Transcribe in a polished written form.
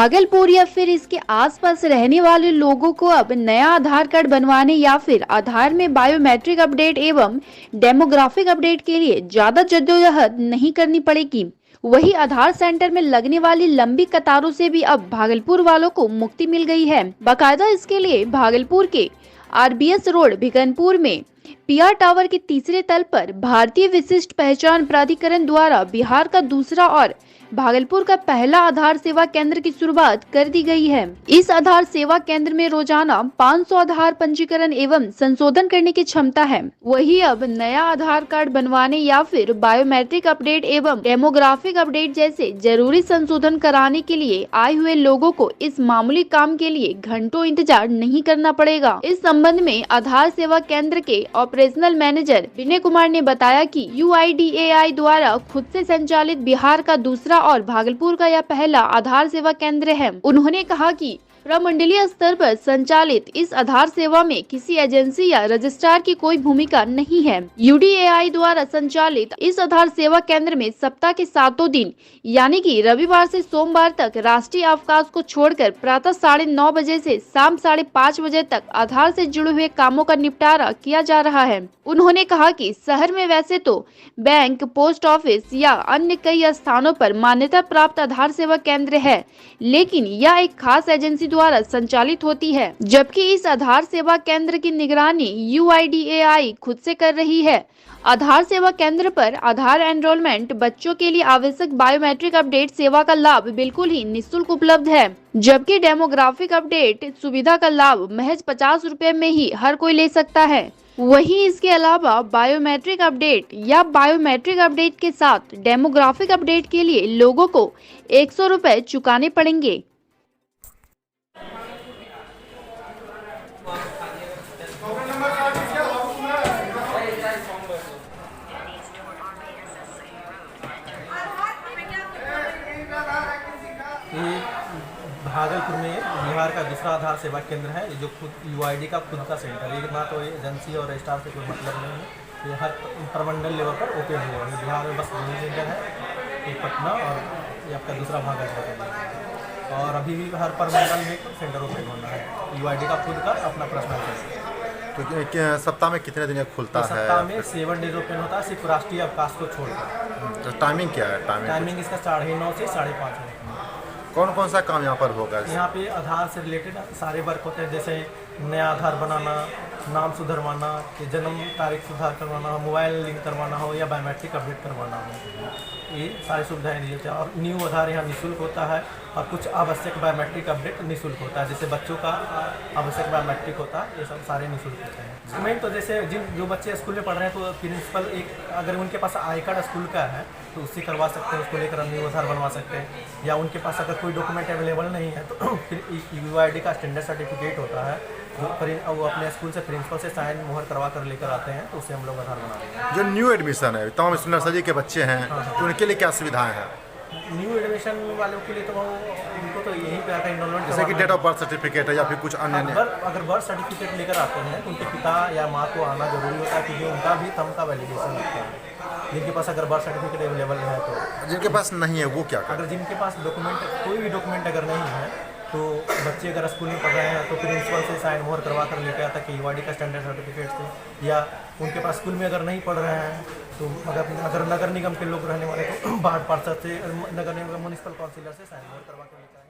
भागलपुर या फिर इसके आसपास रहने वाले लोगों को अब नया आधार कार्ड बनवाने या फिर आधार में बायोमेट्रिक अपडेट एवं डेमोग्राफिक अपडेट के लिए ज्यादा जद्दोजहद नहीं करनी पड़ेगी। वही आधार सेंटर में लगने वाली लंबी कतारों से भी अब भागलपुर वालों को मुक्ति मिल गई है। बाकायदा इसके लिए भागलपुर के आरबीएस रोड भिकनपुर में पीआर टावर के तीसरे तल पर भारतीय विशिष्ट पहचान प्राधिकरण द्वारा बिहार का दूसरा और भागलपुर का पहला आधार सेवा केंद्र की शुरुआत कर दी गई है। इस आधार सेवा केंद्र में रोजाना 500 आधार पंजीकरण एवं संशोधन करने की क्षमता है। वही अब नया आधार कार्ड बनवाने या फिर बायोमेट्रिक अपडेट एवं डेमोग्राफिक अपडेट जैसे जरूरी संशोधन कराने के लिए आए हुए लोगों को इस मामूली काम के लिए घंटों इंतजार नहीं करना पड़ेगा। इस संबंध में आधार सेवा केंद्र के ऑपरेशनल मैनेजर विनय कुमार ने बताया कि UIDAI द्वारा खुद से संचालित बिहार का दूसरा और भागलपुर का यह पहला आधार सेवा केंद्र है। उन्होंने कहा कि प्रमंडलीय स्तर पर संचालित इस आधार सेवा में किसी एजेंसी या रजिस्ट्रार की कोई भूमिका नहीं है। UDAI द्वारा संचालित इस आधार सेवा केंद्र में सप्ताह के 7 दिन यानी कि रविवार से सोमवार तक राष्ट्रीय अवकाश को छोड़कर प्रातः 9:30 बजे से शाम 5:30 बजे तक आधार से जुड़े हुए कामों का निपटारा किया जा रहा है। उन्होंने कहा कि शहर में वैसे तो बैंक, पोस्ट ऑफिस या अन्य कई स्थानों पर मान्यता प्राप्त आधार सेवा केंद्र है, लेकिन यह एक खास एजेंसी द्वारा संचालित होती है, जबकि इस आधार सेवा केंद्र की निगरानी UIDAI खुद से कर रही है। आधार सेवा केंद्र पर आधार एनरोलमेंट, बच्चों के लिए आवश्यक बायोमेट्रिक अपडेट सेवा का लाभ बिल्कुल ही निःशुल्क उपलब्ध है, जबकि डेमोग्राफिक अपडेट सुविधा का लाभ महज 50 रुपए में ही हर कोई ले सकता है। वहीं इसके अलावा बायोमेट्रिक अपडेट या बायोमेट्रिक अपडेट के साथ डेमोग्राफिक अपडेट के लिए लोगों को 100 रुपए चुकाने पड़ेंगे। ये भागलपुर में बिहार का दूसरा आधार सेवा केंद्र है, जो खुद UID का खुद का सेंटर है। ना तो ये एजेंसी और स्टाफ से कोई मतलब नहीं है। ये हर प्रमंडल लेवल पर ओपन हुआ है। बिहार में बस 2 सेंटर है, एक पटना और ये आपका दूसरा भागलपुर है। और अभी भी हर प्रमंडल में सेंटर ओपन होना है। UID का खुद का अपना पर्सनल सेंटर। तो सप्ताह में कितने दिन खुलता है? सप्ताह में 7 डेज ओपन होता है, सिर्फ राष्ट्रीय अवकाश को छोड़कर। तो टाइमिंग क्या है? टाइमिंग इसका 9:30 से 5:30 है। कौन कौन सा काम यहाँ पर होगा? यहाँ पे आधार से रिलेटेड सारे वर्क होते हैं, जैसे नया आधार बनाना, नाम सुधरवाना, जन्म तारीख सुधार करवाना हो, मोबाइल लिंक करवाना हो या बायोमेट्रिक अपडेट करवाना हो, ये सारी सुविधाएं दी जाती हैं। और न्यू आधार यहाँ निःशुल्क होता है और कुछ आवश्यक बायोमेट्रिक अपडेट निःशुल्क होता है, जैसे बच्चों का आवश्यक बायोमेट्रिक होता है, ये सब सारे निःशुल्क होते हैं। मेन तो जैसे जो बच्चे स्कूल में पढ़ रहे हैं तो प्रिंसिपल एक अगर उनके पास आई कार्ड स्कूल का है तो उससे करवा सकते हैं, उसको लेकर न्यू आधार बनवा सकते हैं। या उनके पास अगर कोई डॉक्यूमेंट अवेलेबल नहीं है तो फिर UID का स्टैंडर्ड सर्टिफिकेट होता है, वो अपने स्कूल से प्रिंसिपल से साइन मोहर करवा कर लेकर आते हैं, तो उससे हम लोग आधार बना देंगे। जो न्यू एडमिशन है, तमाम नर्सरी के बच्चे हैं, तो उनके लिए क्या सुविधाएं हैं? न्यू एडमिशन वालों के लिए तो उनको तो यहीं पे आकर इनरोलमेंट, जैसे कि डेट ऑफ बर्थ सर्टिफिकेट है या फिर कुछ अन्य? अगर बर्थ सर्टिफिकेट लेकर आते हैं तो उनके पिता या माँ को आना जरूरी होता है, क्योंकि उनका भी थंब का वैलिडेशन लगता है। जिनके पास अगर बर्थ सर्टिफिकेट अवेलेबल है तो, जिनके पास नहीं है वो क्या करें? अगर जिनके पास डॉक्यूमेंट, कोई भी डॉक्यूमेंट अगर नहीं है तो बच्चे अगर स्कूल में पढ़ रहे हैं तो प्रिंसिपल से साइन मोहर करवा कर लेकर आता कि UID का स्टैंडर्ड सर्टिफिकेट से, या उनके पास स्कूल में अगर नहीं पढ़ रहे हैं तो अगर नगर निगम के लोग रहने वाले तो वार्ड पार्षद से, नगर निगम म्यूनिसिपल काउंसिलर से साइन मोहर करवा कर लेकर